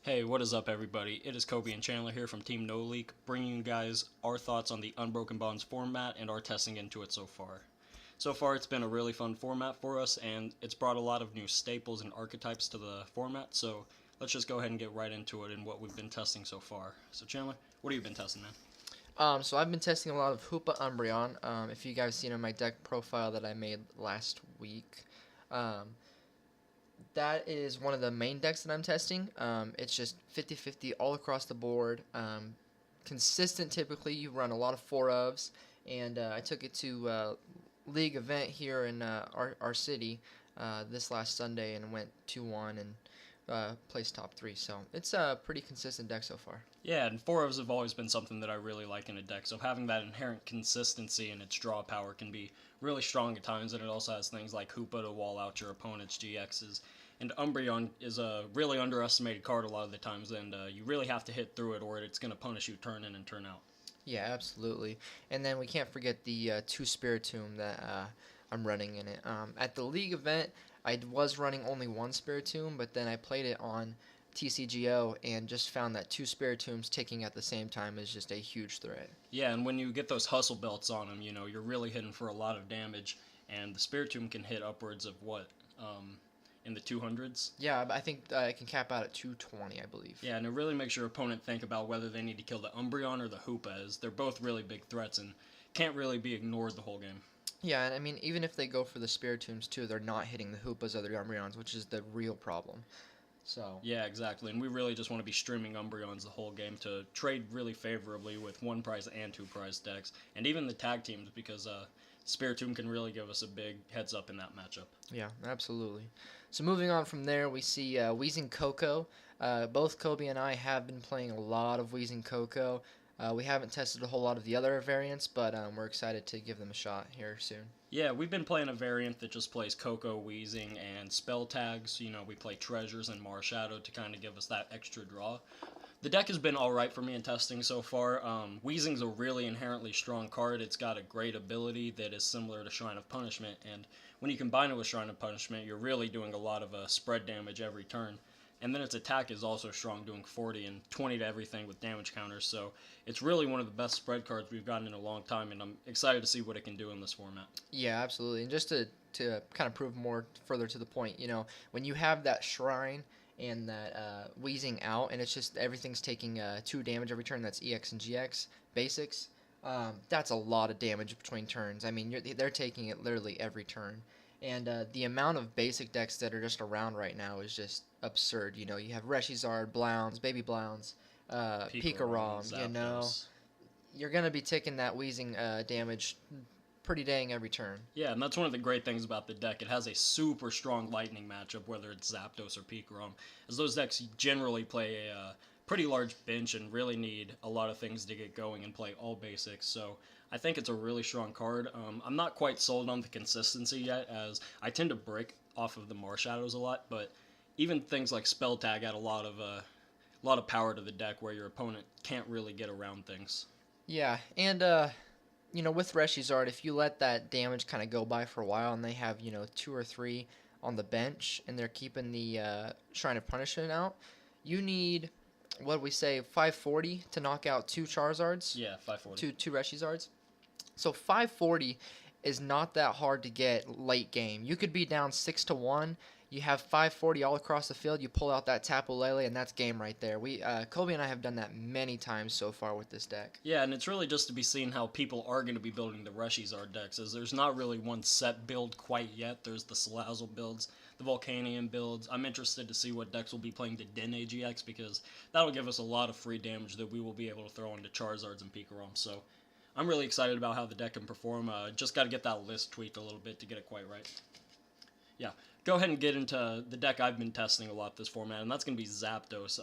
Hey, what is up, everybody? It is Kobe and Chandler here from Team No Leek, bringing you guys our thoughts on the Unbroken Bonds format and our testing into it so far. So far, it's been a really fun format for us, and it's brought a lot of new staples and archetypes to the format, so let's just go ahead and get right into it and what we've been testing so far. So, Chandler, what have you been testing, man? So I've been testing a lot of Hoopa Umbreon. If you guys seen on my deck profile that I made last week, um, that is one of the main decks that I'm testing. It's just 50-50 all across the board. Consistent typically. You run a lot of four ofs, and I took it to league event here in our city this last Sunday and went 2-1 and placed top 3. So it's a pretty consistent deck so far. Yeah, and four ofs have always been something that I really like in a deck, so having that inherent consistency in its draw power can be really strong at times, and it also has things like Hoopa to wall out your opponent's GXs. And Umbreon is a really underestimated card a lot of the times, and you really have to hit through it or it's going to punish you turn in and turn out. Yeah, absolutely. And then we can't forget the 2 Spiritomb that I'm running in it. At the league event, I was running only 1 Spiritomb, but then I played it on TCGO and just found that 2 Spiritombs ticking at the same time is just a huge threat. Yeah, and when you get those hustle belts on them, you're really hitting for a lot of damage, and the Spiritomb can hit upwards of what? In the 200s. Yeah, I think it can cap out at 220, I believe. Yeah, and it really makes your opponent think about whether they need to kill the Umbreon or the Hoopa, as they're both really big threats and can't really be ignored the whole game. Yeah, and I mean, even if they go for the Spiritombs too, they're not hitting the Hoopas or the Umbreons, which is the real problem. So yeah, exactly, and we really just want to be streaming Umbreons the whole game to trade really favorably with 1 prize and 2 prize decks, and even the tag teams, because Spiritomb can really give us a big heads up in that matchup. Yeah, absolutely. So moving on from there, we see Wheezing Coco. Both Kobe and I have been playing a lot of Wheezing Coco. We haven't tested a whole lot of the other variants, but we're excited to give them a shot here soon. Yeah, we've been playing a variant that just plays Coco, Wheezing, and spell tags. We play Treasures and Marshadow to kind of give us that extra draw. The deck has been alright for me in testing so far. Wheezing's a really inherently strong card. It's got a great ability that is similar to Shrine of Punishment, and when you combine it with Shrine of Punishment, you're really doing a lot of spread damage every turn. And then its attack is also strong, doing 40 and 20 to everything with damage counters, so it's really one of the best spread cards we've gotten in a long time, and I'm excited to see what it can do in this format. Yeah, absolutely. And just to kind of prove more further to the point, when you have that Shrine and that Wheezing out, and it's just everything's taking 2 damage every turn, that's EX and GX basics, that's a lot of damage between turns. I mean, they're taking it literally every turn. And the amount of basic decks that are just around right now is just absurd. You have Reshizard, Blounds, Baby Blounds, Pikarom, You're going to be taking that Wheezing damage pretty dang every turn. Yeah, and that's one of the great things about the deck. It has a super strong lightning matchup, whether it's Zapdos or Pikarom, as those decks generally play a pretty large bench and really need a lot of things to get going and play all basics, so I think it's a really strong card. I'm not quite sold on the consistency yet, as I tend to break off of the Marshadows a lot, but even things like Spell Tag add a lot of power to the deck where your opponent can't really get around things. Yeah, and with Reshizard, if you let that damage kind of go by for a while and they have 2 or 3 on the bench and they're keeping the Shrine of Punishment out, you need, what do we say, 540 to knock out 2 Charizards? Yeah, 540. Two Reshizards. So 540 is not that hard to get late game. You could be down 6-1. You have 540 all across the field. You pull out that Tapu Lele, and that's game right there. Kobe and I have done that many times so far with this deck. Yeah, and it's really just to be seen how people are going to be building the Reshizard decks, as there's not really one set build quite yet. There's the Salazzle builds, the Volcanion builds. I'm interested to see what decks will be playing the Den AGX, because that'll give us a lot of free damage that we will be able to throw into Charizards and Pikarom. So I'm really excited about how the deck can perform. Just got to get that list tweaked a little bit to get it quite right. Yeah, go ahead and get into the deck I've been testing a lot this format, and that's going to be Zapdos.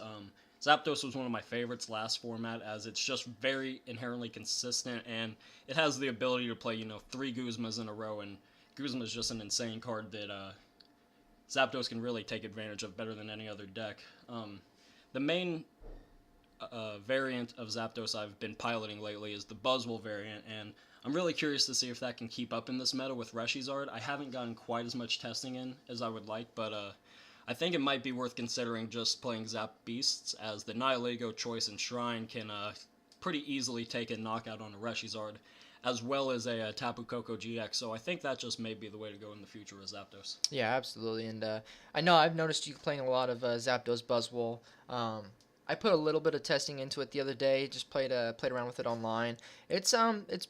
Zapdos was one of my favorites last format, as it's just very inherently consistent, and it has the ability to play, 3 Guzmas in a row, and Guzma is just an insane card that Zapdos can really take advantage of better than any other deck. The main variant of Zapdos I've been piloting lately is the Buzzwole variant, and I'm really curious to see if that can keep up in this meta with Reshizard. I haven't gotten quite as much testing in as I would like, but I think it might be worth considering just playing Zap Beasts, as the Nihilego, Choice, and Shrine can pretty easily take a knockout on a Reshizard, as well as a Tapu Koko GX. So I think that just may be the way to go in the future with Zapdos. Yeah, absolutely. And I know I've noticed you playing a lot of Zapdos Buzzwole. I put a little bit of testing into it the other day. Just played around with it online. It's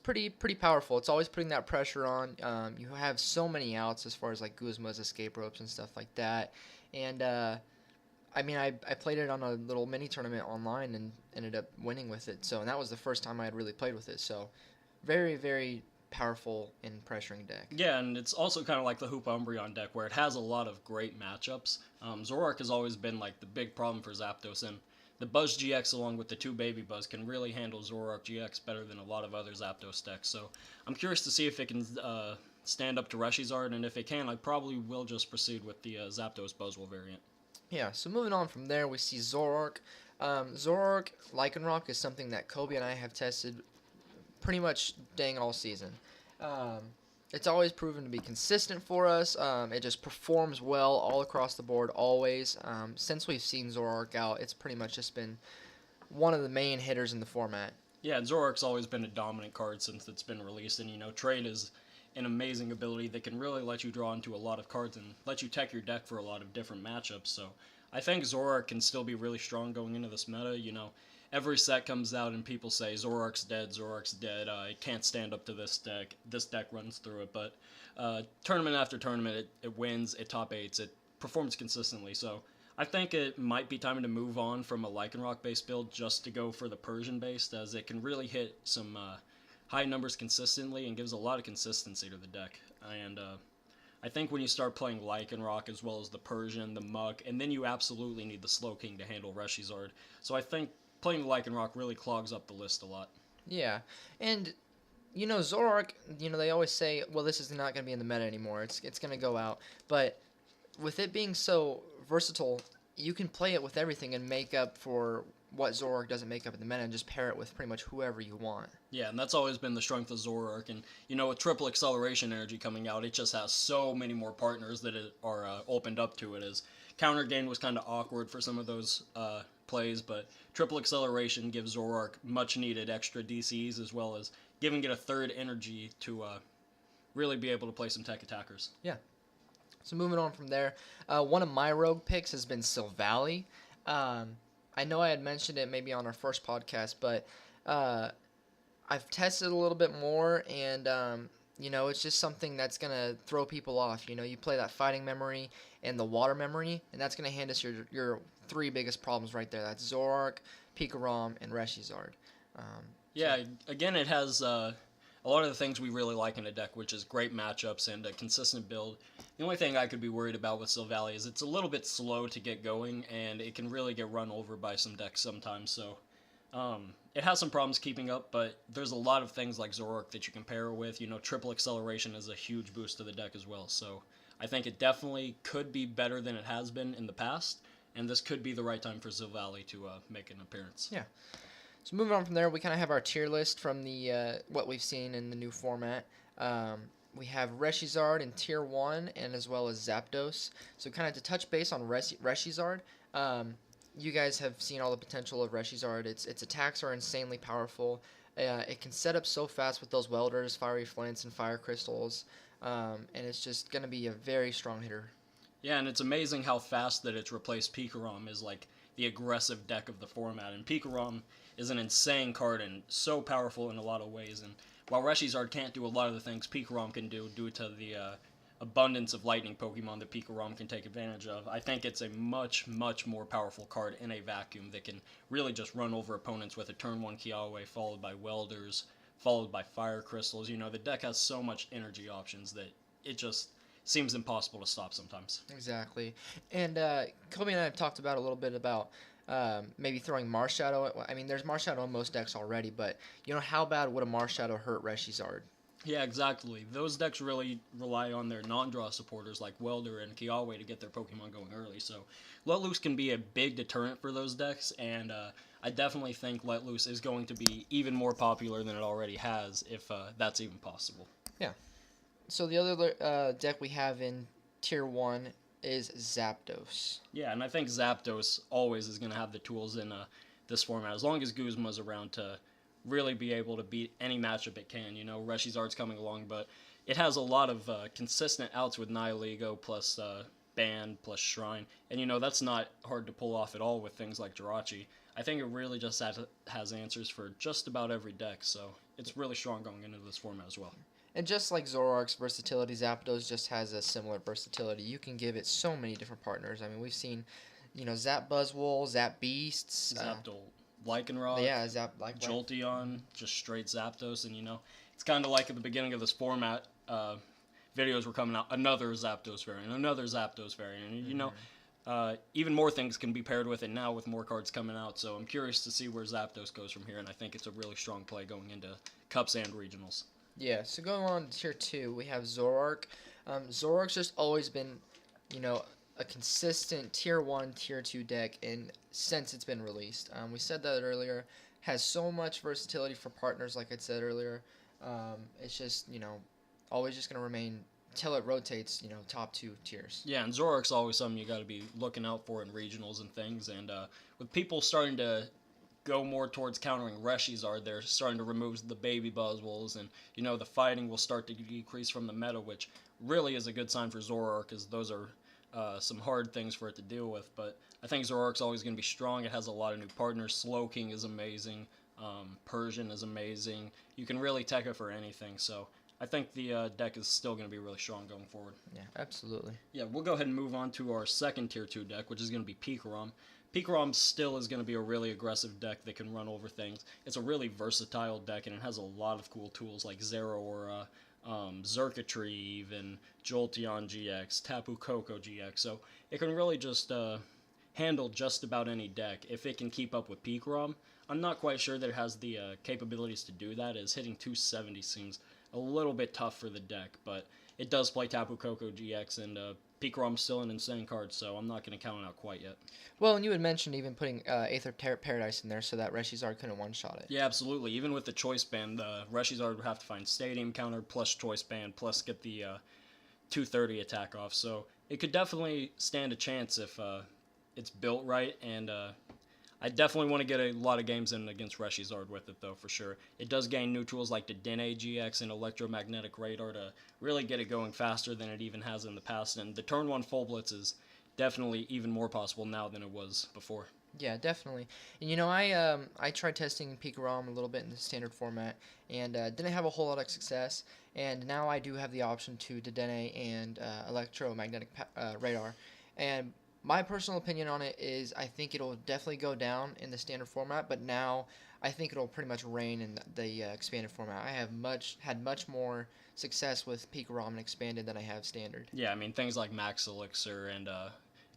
pretty powerful. It's always putting that pressure on. You have so many outs as far as like Guzma's escape ropes and stuff like that. And I mean, I played it on a little mini tournament online and ended up winning with it. So, and that was the first time I had really played with it. So, very powerful in pressuring deck. Yeah, and it's also kind of like the Hoopa Umbreon deck, where it has a lot of great matchups. Zoroark has always been like the big problem for Zapdos, and the Buzz GX along with the 2 Baby Buzz can really handle Zoroark GX better than a lot of other Zapdos decks. So I'm curious to see if it can stand up to Reshizard, and if it can, I probably will just proceed with the Zapdos Buzzwole variant. Yeah, so moving on from there, we see Zoroark. Zoroark Lycanroc is something that Kobe and I have tested pretty much dang all season. It's always proven to be consistent for us. It just performs well all across the board, always. Since we've seen Zoroark out, it's pretty much just been one of the main hitters in the format. Yeah, and Zoroark's always been a dominant card since it's been released, and Trade is an amazing ability that can really let you draw into a lot of cards and let you tech your deck for a lot of different matchups. So I think Zoroark can still be really strong going into this meta. Every set comes out and people say Zoroark's dead, it can't stand up to this deck runs through it. But tournament after tournament, it wins, it top 8s, it performs consistently. So I think it might be time to move on from a Lycanroc based build just to go for the Persian based, as it can really hit some high numbers consistently and gives a lot of consistency to the deck. And I think when you start playing Lycanroc as well as the Persian, the Muk, and then you absolutely need the Slowking to handle Reshizard. So I think playing the Lycanroc really clogs up the list a lot. Yeah, and Zoroark, they always say, well, this is not going to be in the meta anymore. It's going to go out. But with it being so versatile, you can play it with everything and make up for what Zoroark doesn't make up in the meta and just pair it with pretty much whoever you want. Yeah, and that's always been the strength of Zoroark. And, with triple acceleration energy coming out, it just has so many more partners that are opened up to it. As counter gain was kind of awkward for some of those plays, but triple acceleration gives Zoroark much needed extra DCs, as well as giving it a third energy to really be able to play some tech attackers. Yeah. So moving on from there, one of my rogue picks has been Silvally. I know I had mentioned it maybe on our first podcast, but I've tested a little bit more, and it's just something that's going to throw people off. You play that fighting memory and the water memory, and that's going to hand us your 3 biggest problems right there. That's Zoroark, Pikarom, and Reshizard. Yeah, again, it has a lot of the things we really like in a deck, which is great matchups and a consistent build. The only thing I could be worried about with Silvally is it's a little bit slow to get going, and it can really get run over by some decks sometimes. So it has some problems keeping up, but there's a lot of things like Zoroark that you can pair with. Triple acceleration is a huge boost to the deck as well. So I think it definitely could be better than it has been in the past, and this could be the right time for Silvally to make an appearance. Yeah. So moving on from there, we kind of have our tier list from the what we've seen in the new format. We have Reshizard in Tier 1, and as well as Zapdos. So kind of to touch base on Reshizard, you guys have seen all the potential of Reshizard. Its attacks are insanely powerful. It can set up so fast with those welders, fiery flints, and fire crystals. And it's just going to be a very strong hitter. Yeah, and it's amazing how fast that it's replaced Pikarom is like the aggressive deck of the format. And Pikarom is an insane card and so powerful in a lot of ways. And while Reshizard can't do a lot of the things Pikarom can do due to the abundance of lightning Pokemon that Pikarom can take advantage of, I think it's a much more powerful card in a vacuum that can really just run over opponents with a turn 1 Kiawe followed by welders, followed by fire crystals. The deck has so much energy options that it just seems impossible to stop sometimes. Exactly. And Kobe and I have talked about a little bit about maybe throwing Marshadow. I mean, there's Marshadow in most decks already, but how bad would a Marshadow hurt Reshizard? Yeah, exactly. Those decks really rely on their non-draw supporters like Welder and Kiawe to get their Pokemon going early, so Let Loose can be a big deterrent for those decks, and I definitely think Let Loose is going to be even more popular than it already has, if that's even possible. Yeah. So the other deck we have in Tier 1 is Zapdos. Yeah, and I think Zapdos always is going to have the tools in this format, as long as Guzma's around to really be able to beat any matchup it can. Reshi's Art's coming along, but it has a lot of consistent outs with Nihilego plus Band plus Shrine, and that's not hard to pull off at all with things like Jirachi. I think it really just has answers for just about every deck, so it's really strong going into this format as well. And just like Zoroark's versatility, Zapdos just has a similar versatility. You can give it so many different partners. I mean, we've seen, Zap Buzzwole, Zap Beasts. Zapdos, Lycanroc. Yeah, Zap like Jolteon, just straight Zapdos, and it's kind of like at the beginning of this format, videos were coming out, another Zapdos variant, and even more things can be paired with it now with more cards coming out, so I'm curious to see where Zapdos goes from here, and I think it's a really strong play going into Cups and Regionals. Yeah, so going on to Tier 2, we have Zoroark. Zoroark's just always been, a consistent Tier 1, Tier 2 deck since it's been released. We said that earlier. Has so much versatility for partners, like I said earlier. It's just, always just going to remain till it rotates, top 2 tiers. Yeah, and Zoroark's always something you got to be looking out for in regionals and things, and with people starting to go more towards countering Reshizard, they're starting to remove the baby Buzzwoles, and the fighting will start to decrease from the meta, which really is a good sign for Zoroark, because those are some hard things for it to deal with. But I think Zoroark's always going to be strong. It has a lot of new partners. Slowking is amazing. Persian is amazing. You can really tech it for anything, so I think the deck is still going to be really strong going forward. Yeah, absolutely. Yeah, we'll go ahead and move on to our second Tier 2 deck, which is going to be Pikarom. Pikarom still is going to be a really aggressive deck that can run over things. It's a really versatile deck, and it has a lot of cool tools like Zeraora, Xurkitree even, Jolteon GX, Tapu Koko GX. So it can really just handle just about any deck if it can keep up with Pikarom. I'm not quite sure that it has the capabilities to do that, as hitting 270 seems a little bit tough for the deck, but it does play Tapu Koko GX, and Picarom's still an insane card, so I'm not going to count it out quite yet. Well, and you had mentioned even putting Aether Paradise in there so that Reshizard couldn't one-shot it. Yeah, absolutely. Even with the Choice Band, Reshizard would have to find Stadium counter plus Choice Band plus get the 230 attack off, so it could definitely stand a chance if it's built right, and I definitely want to get a lot of games in against Reshizard with it, though, for sure. It does gain new tools like the Dene GX and Electromagnetic Radar to really get it going faster than it even has in the past, and the Turn 1 Full Blitz is definitely even more possible now than it was before. Yeah, definitely. And, I tried testing Pikarom a little bit in the standard format, and didn't have a whole lot of success, and now I do have the option to Dedenne and Electromagnetic Radar, and my personal opinion on it is I think it'll definitely go down in the standard format, but now I think it'll pretty much reign in the expanded format. I have had much more success with Pikarom and expanded than I have standard. Yeah, I mean, things like Max Elixir and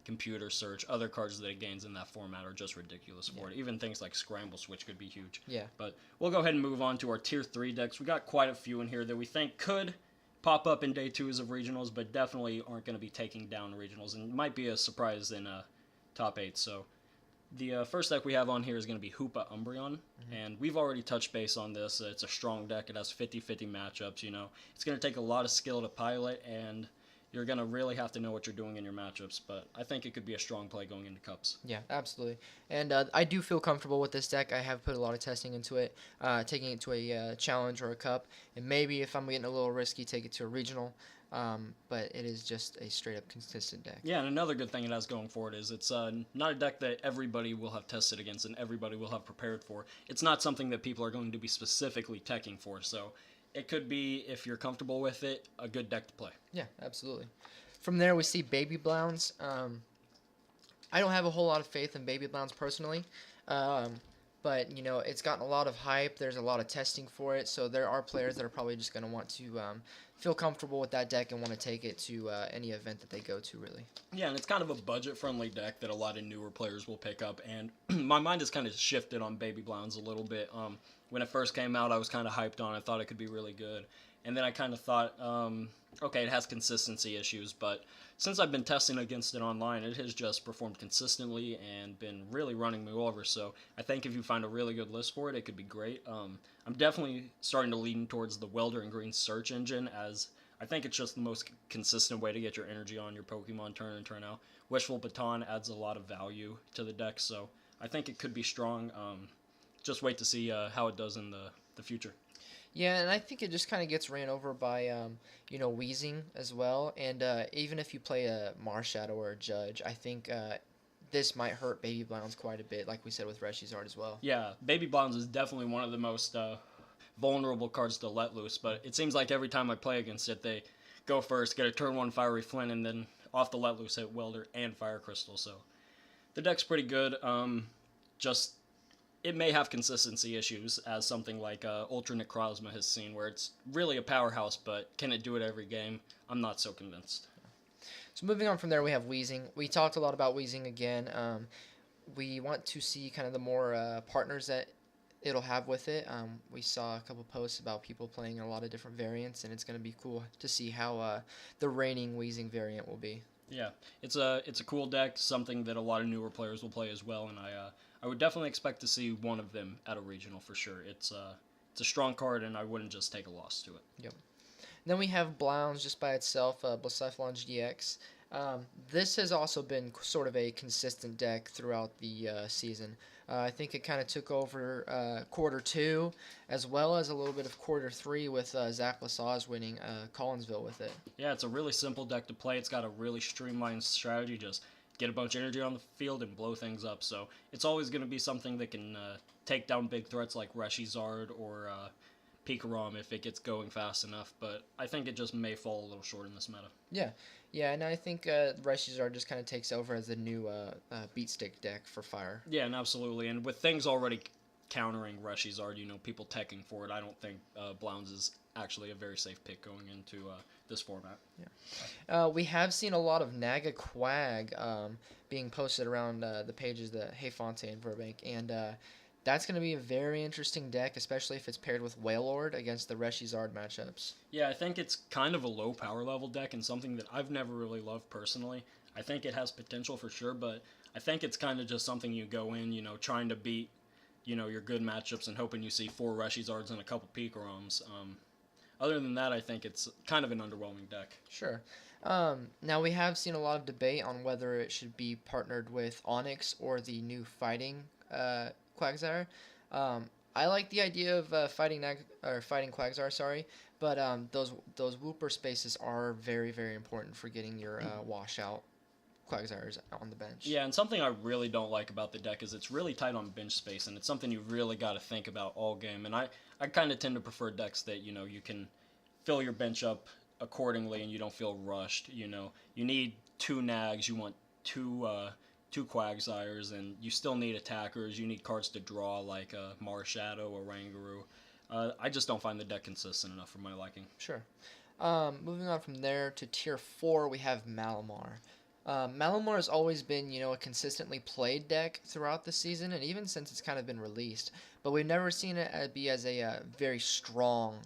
Computer Search, other cards that it gains in that format are just ridiculous for it. Even things like Scramble Switch could be huge. Yeah. But we'll go ahead and move on to our Tier 3 decks. We got quite a few in here that we think could pop up in day 2s of regionals, but definitely aren't going to be taking down regionals, and might be a surprise in top 8. So the first deck we have on here is going to be Hoopa Umbreon, and we've already touched base on this. It's a strong deck. It has 50-50 matchups. It's going to take a lot of skill to pilot, and you're going to really have to know what you're doing in your matchups, but I think it could be a strong play going into Cups. Yeah, absolutely. And I do feel comfortable with this deck. I have put a lot of testing into it, taking it to a challenge or a cup, and maybe if I'm getting a little risky, take it to a regional. But it is just a straight-up consistent deck. Yeah, and another good thing it has going for it is it's not a deck that everybody will have tested against and everybody will have prepared for. It's not something that people are going to be specifically teching for, so it could be, if you're comfortable with it, a good deck to play. Yeah, absolutely. From there, we see Baby Blounds. I don't have a whole lot of faith in Baby Blounds personally, but, it's gotten a lot of hype. There's a lot of testing for it, so there are players that are probably just going to want to feel comfortable with that deck and want to take it to any event that they go to, really. Yeah, and it's kind of a budget-friendly deck that a lot of newer players will pick up, and my mind has kind of shifted on Baby Blounds a little bit. When it first came out, I was kind of hyped on it. I thought it could be really good. And then I kind of thought, okay, it has consistency issues, but since I've been testing against it online, it has just performed consistently and been really running me over. So I think if you find a really good list for it, it could be great. I'm definitely starting to lean towards the Welder and Green search engine as I think it's just the most consistent way to get your energy on your Pokemon turn in, turn out. Wishful Baton adds a lot of value to the deck, so I think it could be strong. Just wait to see how it does in the future. Yeah, and I think it just kind of gets ran over by, Wheezing as well. And even if you play a Marshadow or a Judge, I think this might hurt Baby Blounds quite a bit, like we said with Reshizard as well. Yeah, Baby Bonds is definitely one of the most vulnerable cards to let loose, but it seems like every time I play against it, they go first, get a turn 1 Fiery Flint, and then off the let loose hit Welder and Fire Crystal, so the deck's pretty good. Just it may have consistency issues, as something like Ultra Necrozma has seen, where it's really a powerhouse, but can it do it every game? I'm not so convinced. So moving on from there, we have Wheezing. We talked a lot about Wheezing again. We want to see kind of the more partners that it'll have with it. We saw a couple posts about people playing a lot of different variants, and it's going to be cool to see how the reigning Wheezing variant will be. Yeah, it's a cool deck, something that a lot of newer players will play as well, and I would definitely expect to see one of them at a regional for sure. It's a strong card, and I wouldn't just take a loss to it. Yep. Then we have Blounds just by itself, Blacephalon GX. This has also been sort of a consistent deck throughout the season. I think it kind of took over quarter 2, as well as a little bit of quarter 3 with Zach Lasage winning Collinsville with it. Yeah, it's a really simple deck to play. It's got a really streamlined strategy. Just get a bunch of energy on the field and blow things up. So it's always going to be something that can take down big threats like Reshizard or Pikarom if it gets going fast enough. But I think it just may fall a little short in this meta. Yeah, and I think Reshizard just kind of takes over as the new beat stick deck for Fire. Yeah, and absolutely. And with things already countering Reshizard, people teching for it, I don't think Blounds is actually a very safe pick going into this format. Yeah. We have seen a lot of Naga Quag being posted around the pages that Hey Fonte and Verbank, and that's going to be a very interesting deck, especially if it's paired with Wailord against the Reshizard matchups. Yeah, I think it's kind of a low power level deck and something that I've never really loved personally. I think it has potential for sure, but I think it's kind of just something you go in, trying to beat, your good matchups and hoping you see 4 Reshizards and a couple Pikaroms. Other than that, I think it's kind of an underwhelming deck. Sure. Now, we have seen a lot of debate on whether it should be partnered with Onyx or the new Fighting Quagsire. I like the idea of fighting Quagsire, sorry, but those Wooper spaces are very, very important for getting your washout Quagsires on the bench. Yeah, and something I really don't like about the deck is it's really tight on bench space, and it's something you really got to think about all game. And I kind of tend to prefer decks that you can fill your bench up accordingly, and you don't feel rushed. You need 2 Nags, you want two Quagsires, and you still need attackers. You need cards to draw like a Marshadow or Rangaroo. I just don't find the deck consistent enough for my liking. Sure. Moving on from there to tier 4, we have Malamar. Malamar has always been, a consistently played deck throughout the season, and even since it's kind of been released. But we've never seen it be as a very strong,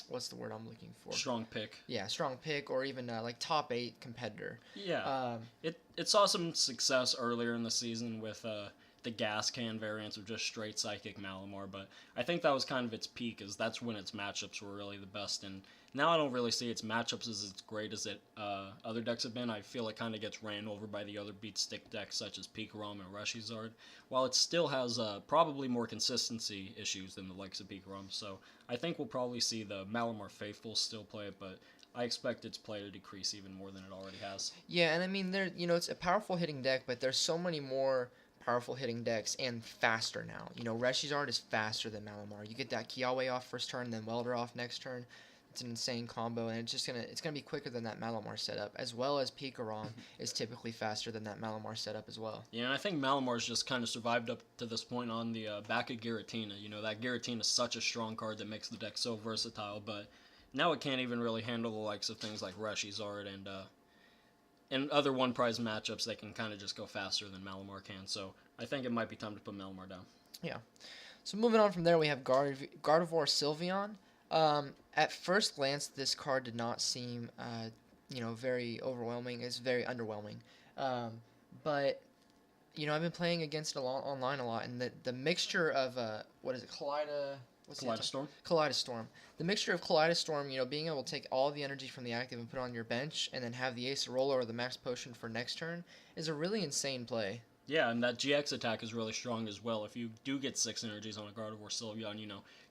what's the word I'm looking for? Strong pick. Yeah, strong pick, or even like top 8 competitor. Yeah. It saw some success earlier in the season with the gas can variants of just straight Psychic Malamar, but I think that was kind of its peak, as that's when its matchups were really the best, and now I don't really see its matchups as great as other decks have been. I feel it kind of gets ran over by the other beat stick decks such as Pikarom and Reshizard, while it still has probably more consistency issues than the likes of Pikarom, so I think we'll probably see the Malamar faithful still play it, but I expect its play to decrease even more than it already has. Yeah, and I mean, it's a powerful hitting deck, but there's so many more powerful hitting decks and faster now. Reshizard is faster than Malamar. You get that Kiawe off first turn, then Welder off next turn. It's an insane combo, and it's gonna be quicker than that Malamar setup, as well as Pikarom is typically faster than that Malamar setup as well. Yeah, and I think Malamar's just kind of survived up to this point on the back of Giratina. That Giratina is such a strong card that makes the deck so versatile, but now it can't even really handle the likes of things like Reshizard and other one prize matchups that can kind of just go faster than Malamar can. So I think it might be time to put Malamar down. Yeah. So moving on from there, we have Gardevoir Sylveon. At first glance, this card did not seem, very overwhelming. It's very underwhelming. But, I've been playing against it online a lot, and the mixture of, what's the Kaleidostorm. Kaleidostorm. The mixture of Kaleidostorm, being able to take all the energy from the active and put it on your bench, and then have the Ace Roller or the Max Potion for next turn, is a really insane play. Yeah, and that GX attack is really strong as well. If you do get 6 energies on a Gardevoir Sylveon,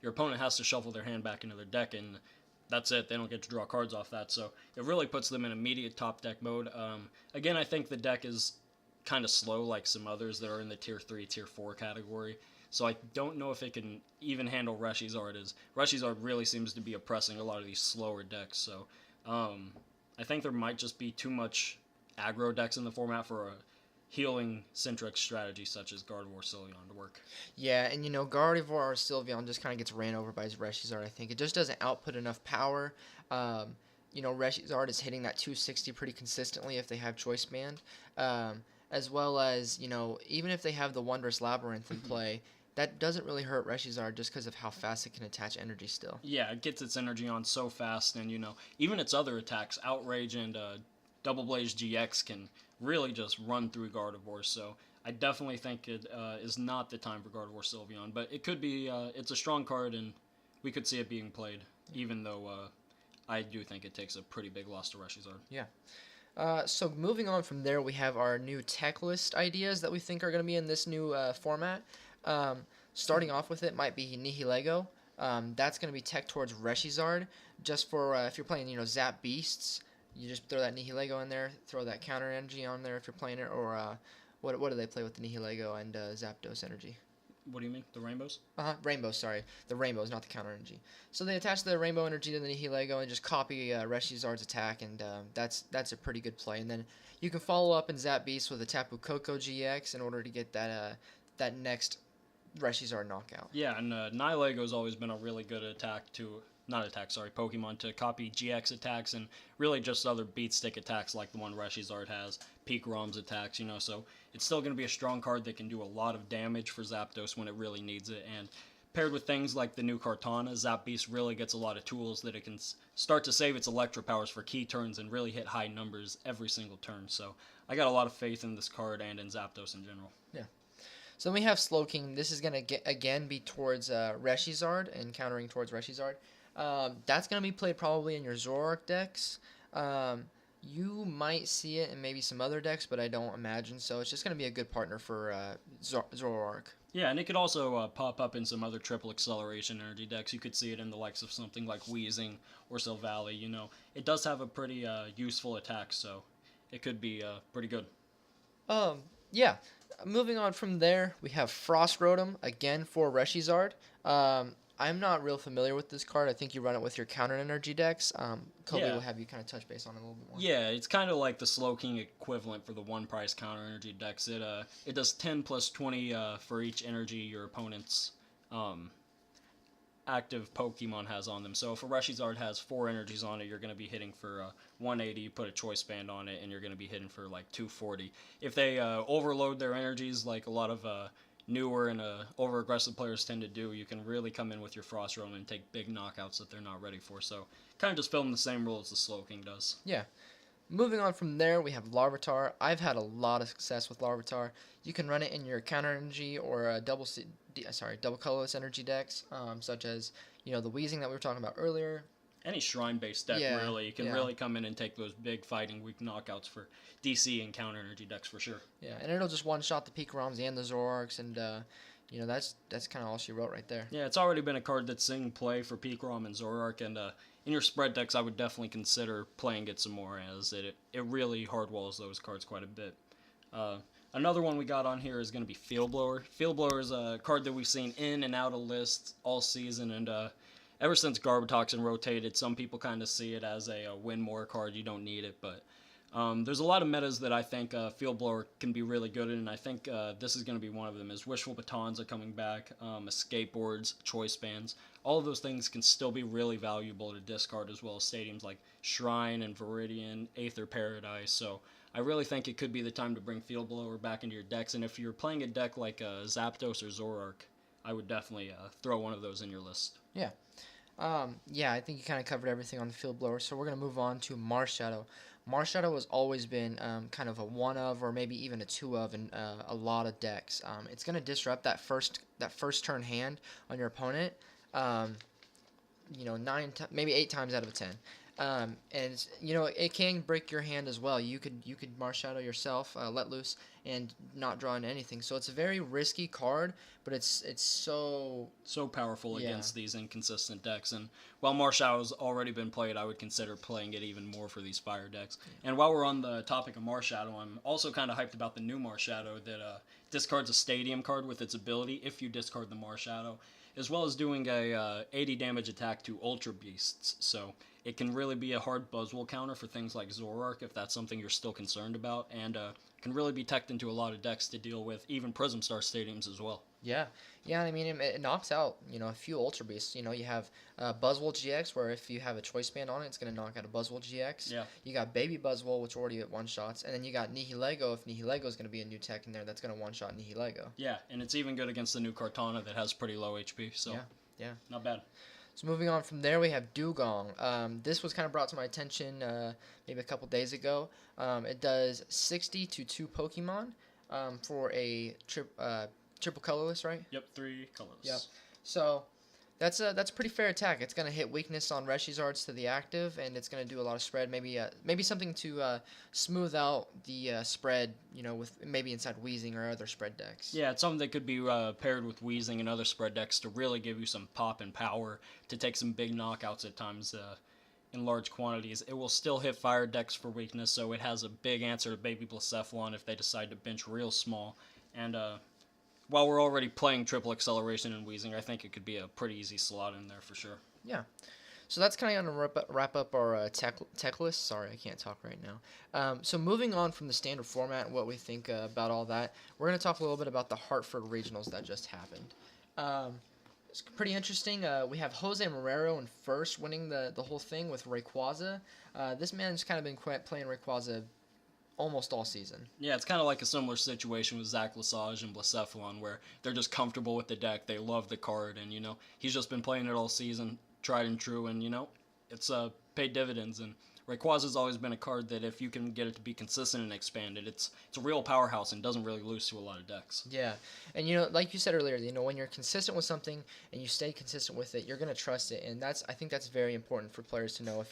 your opponent has to shuffle their hand back into their deck, and that's it. They don't get to draw cards off that, so it really puts them in immediate top deck mode. Again, I think the deck is kind of slow, like some others that are in the Tier 3, Tier 4 category. So I don't know if it can even handle Reshizard, as Reshizard really seems to be oppressing a lot of these slower decks. So I think there might just be too much aggro decks in the format for a healing Centric strategy such as Gardevoir Sylveon to work. Yeah, and Gardevoir or Sylveon just kind of gets ran over by his Reshizard, I think. It just doesn't output enough power. Reshizard is hitting that 260 pretty consistently if they have Choice Band. As well as, even if they have the Wondrous Labyrinth in play, that doesn't really hurt Reshizard just because of how fast it can attach energy still. Yeah, it gets its energy on so fast, and, even its other attacks, Outrage and Double Blaze GX, can really just run through Gardevoir, so I definitely think it is not the time for Gardevoir Sylveon, but it could be, it's a strong card, and we could see it being played, even though I do think it takes a pretty big loss to Reshizard. Yeah. So moving on from there, we have our new tech list ideas that we think are going to be in this new format. Starting off with it might be Nihilego. That's going to be tech towards Reshizard, just for if you're playing, Zap Beasts. You just throw that Nihilego in there, throw that counter energy on there if you're playing it, or what do they play with the Nihilego and Zapdos energy? What do you mean? The rainbows? Rainbows, sorry. The rainbows, not the counter energy. So they attach the rainbow energy to the Nihilego and just copy Reshizard's attack, and that's a pretty good play. And then you can follow up in Zap Beast with a Tapu Koko GX in order to get that next Reshizard knockout. Yeah, and Nihilego's always been a really good Pokemon to copy GX attacks and really just other beat stick attacks like the one Reshizard has, Peak Rom's attacks, so it's still going to be a strong card that can do a lot of damage for Zapdos when it really needs it, and paired with things like the new Kartana, Zap Beast really gets a lot of tools that it can start to save its Electro powers for key turns and really hit high numbers every single turn, so I got a lot of faith in this card and in Zapdos in general. Yeah. So then we have Slowking. This is going to again be towards Reshizard and countering towards Reshizard. That's going to be played probably in your Zoroark decks. You might see it in maybe some other decks, but I don't imagine so. It's just going to be a good partner for Zoroark. Yeah, and it could also pop up in some other triple acceleration energy decks. You could see it in the likes of something like Weezing or Silvally. It does have a pretty useful attack, so it could be pretty good. Yeah. Moving on from there, we have Frost Rotom, again for Reshizard. I'm not real familiar with this card. I think you run it with your counter energy decks. Kobe will have you kind of touch base on it a little bit more. Yeah, it's kind of like the Slowking equivalent for the one-price counter energy decks. It does 10 plus 20 for each energy your opponent's active Pokemon has on them. So if a Reshizard has 4 energies on it, you're going to be hitting for 180. You put a Choice Band on it, and you're going to be hitting for like 240. If they overload their energies, like a lot of newer and over-aggressive players tend to do, you can really come in with your Frost Rotom and take big knockouts that they're not ready for. So kind of just film the same rules the Slowking does. Yeah. Moving on from there, we have Larvitar. I've had a lot of success with Larvitar. You can run it in your counter energy or double colorless energy decks, such as the Weezing that we were talking about earlier. Any shrine-based deck, really. You can really come in and take those big fighting weak knockouts for DC and counter energy decks for sure. Yeah, and it'll just one-shot the Peak Roms and the Zoroarks, and that's kind of all she wrote right there. Yeah, it's already been a card that's seeing play for Peak Rom and Zoroark, and in your spread decks, I would definitely consider playing it some more, as it really hardwalls those cards quite a bit. Another one we got on here is going to be Field Blower. Field Blower is a card that we've seen in and out of lists all season, and ever since Garbotoxin rotated, some people kind of see it as a win more card. You don't need it, but there's a lot of metas that I think Field Blower can be really good in, and I think this is going to be one of them. Is Wishful Batons are coming back, Escape Boards, Choice Bands. All of those things can still be really valuable to discard, as well as stadiums like Shrine and Viridian, Aether Paradise. So I really think it could be the time to bring Field Blower back into your decks, and if you're playing a deck like Zapdos or Zoroark, I would definitely throw one of those in your list. Yeah. I think you kind of covered everything on the Field Blower, so we're going to move on to Marshadow. Marshadow has always been kind of a one of, or maybe even a two of in a lot of decks. It's going to disrupt that first turn hand on your opponent. Um, maybe 8 times out of 10. And it can break your hand as well. You could Marshadow yourself, let loose, and not draw into anything. So it's a very risky card, but it's so powerful yeah. against these inconsistent decks. And while Marshallow's already been played, I would consider playing it even more for these fire decks. And while we're on the topic of Marshadow, I'm also kind of hyped about the new Marshadow that discards a Stadium card with its ability if you discard the Marshadow, as well as doing a 80 damage attack to Ultra Beasts. So it can really be a hard Buzzwole counter for things like Zoroark if that's something you're still concerned about, and can really be teched into a lot of decks to deal with, even Prism Star Stadiums as well. Yeah, yeah. I mean, it knocks out a few Ultra Beasts. You have Buzzwole GX, where if you have a choice band on it, it's gonna knock out a Buzzwole GX. Yeah. You got Baby Buzzwole, which already at one shots, and then you got Nihilego. If Nihilego is gonna be a new tech in there, that's gonna one shot Nihilego. Yeah, and it's even good against the new Kartana that has pretty low HP. So yeah, not bad. So moving on from there, we have Dugong. This was kind of brought to my attention maybe a couple days ago. It does 60 to 2 Pokemon for a triple colorless, right? Yep, 3 colors. Yep. So that's a pretty fair attack. It's gonna hit weakness on Reshizards to the active, and it's gonna do a lot of spread. Maybe something to smooth out the spread. With maybe inside Weezing or other spread decks. Yeah, it's something that could be paired with Weezing and other spread decks to really give you some pop and power to take some big knockouts at times in large quantities. It will still hit fire decks for weakness, so it has a big answer to Baby Blacephalon if they decide to bench real small. And while we're already playing triple acceleration and Weezing, I think it could be a pretty easy slot in there for sure. Yeah. So that's kind of going to wrap up our tech list. Sorry, I can't talk right now. So moving on from the standard format and what we think about all that, we're going to talk a little bit about the Hartford regionals that just happened. It's pretty interesting. We have Jose Marrero in first, winning the whole thing with Rayquaza. This man's kind of been playing Rayquaza almost all season. Yeah, it's kind of like a similar situation with Zach Lesage and Blacephalon, where they're just comfortable with the deck, they love the card, and he's just been playing it all season, tried and true, and it's paid dividends. And Rayquaza's always been a card that if you can get it to be consistent and expanded, it's a real powerhouse and doesn't really lose to a lot of decks. Yeah, and like you said earlier, when you're consistent with something and you stay consistent with it, you're gonna trust it, and I think that's very important for players to know.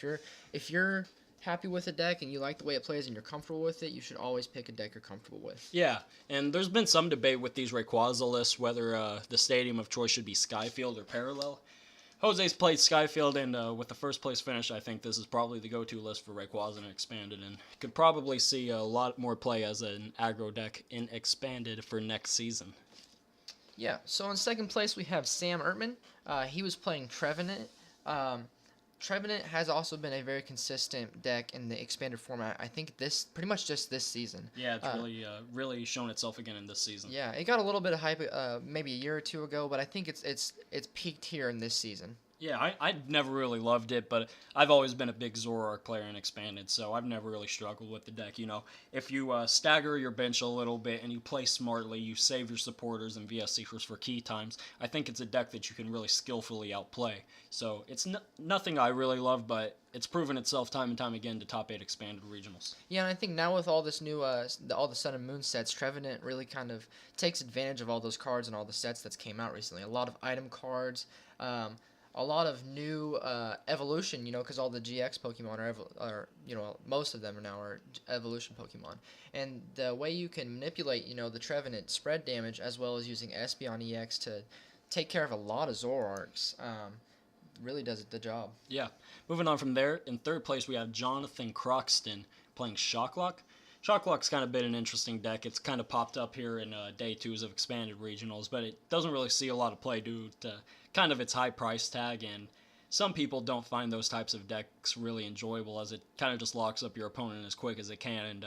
If you're happy with a deck and you like the way it plays and you're comfortable with it, you should always pick a deck you're comfortable with. Yeah, and there's been some debate with these Rayquaza lists whether the stadium of choice should be Skyfield or Parallel. Jose's played Skyfield, and with the first place finish, I think this is probably the go-to list for Rayquaza and Expanded, and could probably see a lot more play as an aggro deck in Expanded for next season. Yeah, so in second place we have Sam Ertman. He was playing Trevenant. Trevenant has also been a very consistent deck in the expanded format. I think pretty much just this season. Yeah, it's really shown itself again in this season. Yeah, it got a little bit of hype maybe a year or two ago, but I think it's peaked here in this season. Yeah, I never really loved it, but I've always been a big Zoroark player in Expanded, so I've never really struggled with the deck. If you stagger your bench a little bit and you play smartly, you save your supporters and VS Seekers for key times, I think it's a deck that you can really skillfully outplay. So it's nothing I really love, but it's proven itself time and time again to top 8 Expanded regionals. Yeah, and I think now with all this new, all the Sun and Moon sets, Trevenant really kind of takes advantage of all those cards and all the sets that's came out recently. A lot of item cards, a lot of new evolution, because all the GX Pokemon are most of them are evolution Pokemon. And the way you can manipulate, the Trevenant spread damage as well as using Espeon EX to take care of a lot of Zoroarks really does the job. Yeah. Moving on from there, in third place we have Jonathan Croxton playing Shocklock. Shocklock's kind of been an interesting deck. It's kind of popped up here in day 2s of Expanded Regionals, but it doesn't really see a lot of play due to kind of its high price tag, and some people don't find those types of decks really enjoyable, as it kind of just locks up your opponent as quick as it can and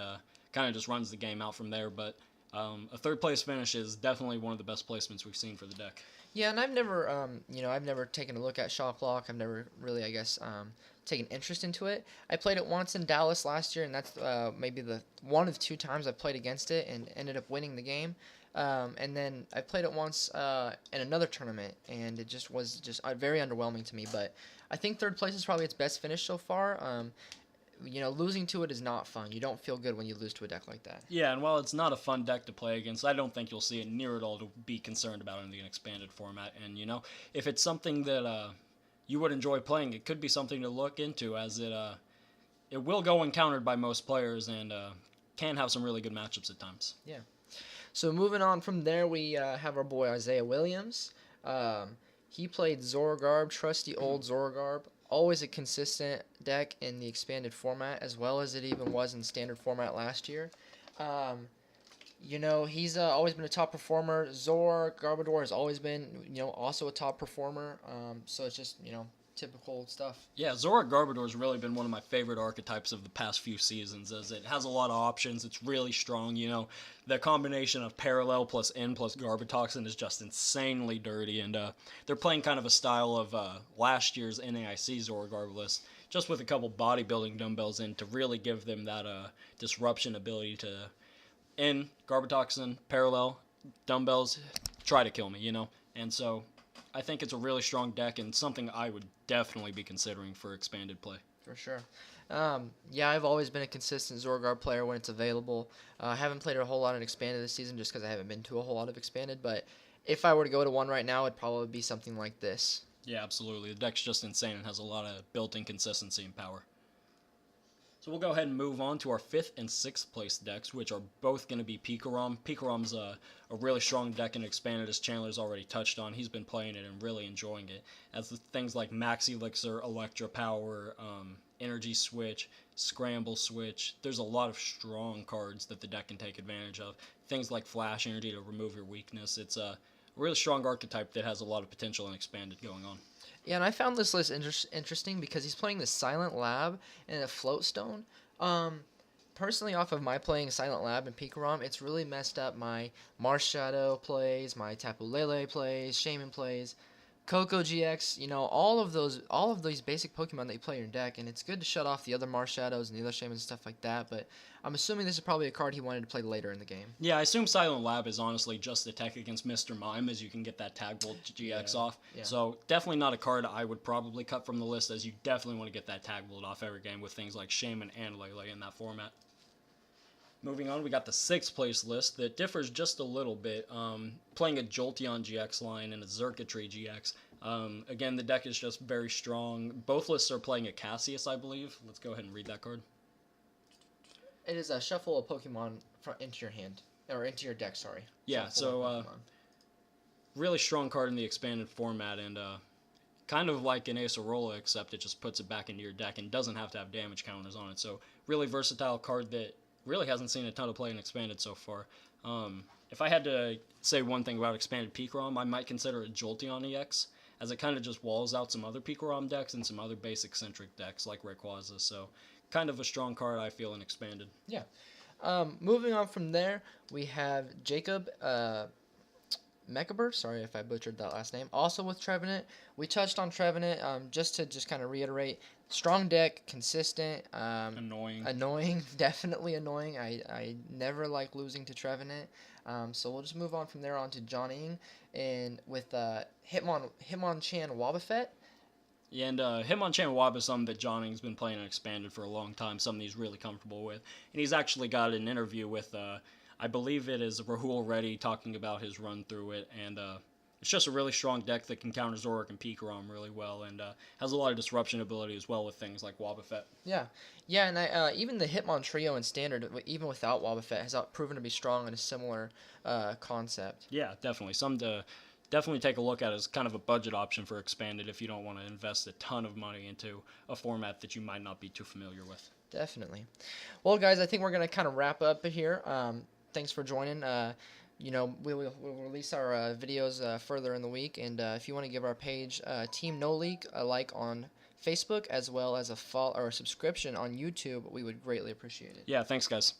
kind of just runs the game out from there. But a third place finish is definitely one of the best placements we've seen for the deck. Yeah, and I've never taken a look at Shocklock. I've never really, taken interest into it. I played it once in Dallas last year, and that's maybe the one of 2 times I played against it and ended up winning the game. And then I played it once in another tournament, and it was very underwhelming to me. But I think third place is probably its best finish so far. losing to it is not fun. You don't feel good when you lose to a deck like that. Yeah, and while it's not a fun deck to play against, I don't think you'll see it near at all to be concerned about in the expanded format. And, if it's something that you would enjoy playing, it could be something to look into, as it will go encountered by most players and can have some really good matchups at times. Yeah. So moving on from there, we have our boy Isaiah Williams. He played Zorgarb, trusty old Zorgarb. Always a consistent deck in the expanded format, as well as it even was in standard format last year. He's always been a top performer. Garbodor has always been, also a top performer. So it's just, typical stuff. Yeah, Zora Garbodor has really been one of my favorite archetypes of the past few seasons, as it has a lot of options. It's really strong. The combination of Parallel plus N plus Garbotoxin is just insanely dirty, and they're playing kind of a style of last year's NAIC Zora Garb list, just with a couple bodybuilding dumbbells in to really give them that disruption ability to N, Garbotoxin, Parallel, dumbbells, try to kill me, And so I think it's a really strong deck and something I would definitely be considering for expanded play. For sure. I've always been a consistent Zorgarb player when it's available. I haven't played a whole lot in expanded this season just because I haven't been to a whole lot of expanded, but if I were to go to one right now, it'd probably be something like this. Yeah, absolutely. The deck's just insane and has a lot of built-in consistency and power. So we'll go ahead and move on to our 5th and 6th place decks, which are both going to be Pikarom. Pikarom's a really strong deck in expanded, as Chandler's already touched on. He's been playing it and really enjoying it. As things like Max Elixir, Electra Power, Energy Switch, Scramble Switch. There's a lot of strong cards that the deck can take advantage of. Things like Flash Energy to remove your weakness. It's a really strong archetype that has a lot of potential in expanded going on. Yeah, and I found this list interesting because he's playing the Silent Lab and a Float Stone. Personally, off of my playing Silent Lab and Pikarom, it's really messed up my Marshadow plays, my Tapu Lele plays, Shaman plays, Coco GX. All of these basic Pokemon that you play in your deck, and it's good to shut off the other Marshadows and the other Shamans and stuff like that. But I'm assuming this is probably a card he wanted to play later in the game. Yeah, I assume Silent Lab is honestly just a tech against Mr. Mime, as you can get that Tag Bolt GX off. Yeah. So definitely not a card I would probably cut from the list, as you definitely want to get that Tag Bolt off every game with things like Shaman and Lele in that format. Moving on, we got the 6th place list that differs just a little bit, playing a Jolteon GX line and a Xurkitree GX. Again, the deck is just very strong. Both lists are playing a Cassius, I believe. Let's go ahead and read that card. It is a shuffle of Pokemon into your hand, or into your deck, sorry. Yeah, so really strong card in the expanded format, and kind of like an Acerola, except it just puts it back into your deck and doesn't have to have damage counters on it. So really versatile card that really hasn't seen a ton of play in expanded so far. If I had to say one thing about expanded Pikarom, I might consider it Jolteon EX, as it kind of just walls out some other Pikarom decks and some other basic centric decks like Rayquaza. So kind of a strong card, I feel, in expanded. Yeah. Moving on from there, we have Jacob Mekaber. Sorry if I butchered that last name. Also with Trevenant. We touched on Trevenant just to kind of reiterate. Strong deck, consistent. Annoying. Definitely annoying. I never like losing to Trevenant. So we'll just move on from there on to Johnny and with Hitmonchan Wobbuffet. Yeah, and Hitmonchan Wob is something that Johnny's been playing and expanded for a long time, something he's really comfortable with. And he's actually got an interview with, I believe it is Rahul Reddy, talking about his run through it. And it's just a really strong deck that can counter Zoroark and Pikarom really well, and has a lot of disruption ability as well with things like Wobbuffet. Yeah, and even the Hitmon trio in Standard, even without Wobbuffet, has proven to be strong in a similar concept. Yeah, definitely. Some to definitely take a look at as kind of a budget option for expanded if you don't want to invest a ton of money into a format that you might not be too familiar with. Definitely. Well, guys, I think we're going to kind of wrap up here. Thanks for joining. We'll release our videos further in the week, and if you want to give our page Team No Leek a like on Facebook as well as a follow or a subscription on YouTube, we would greatly appreciate it. Yeah, thanks, guys.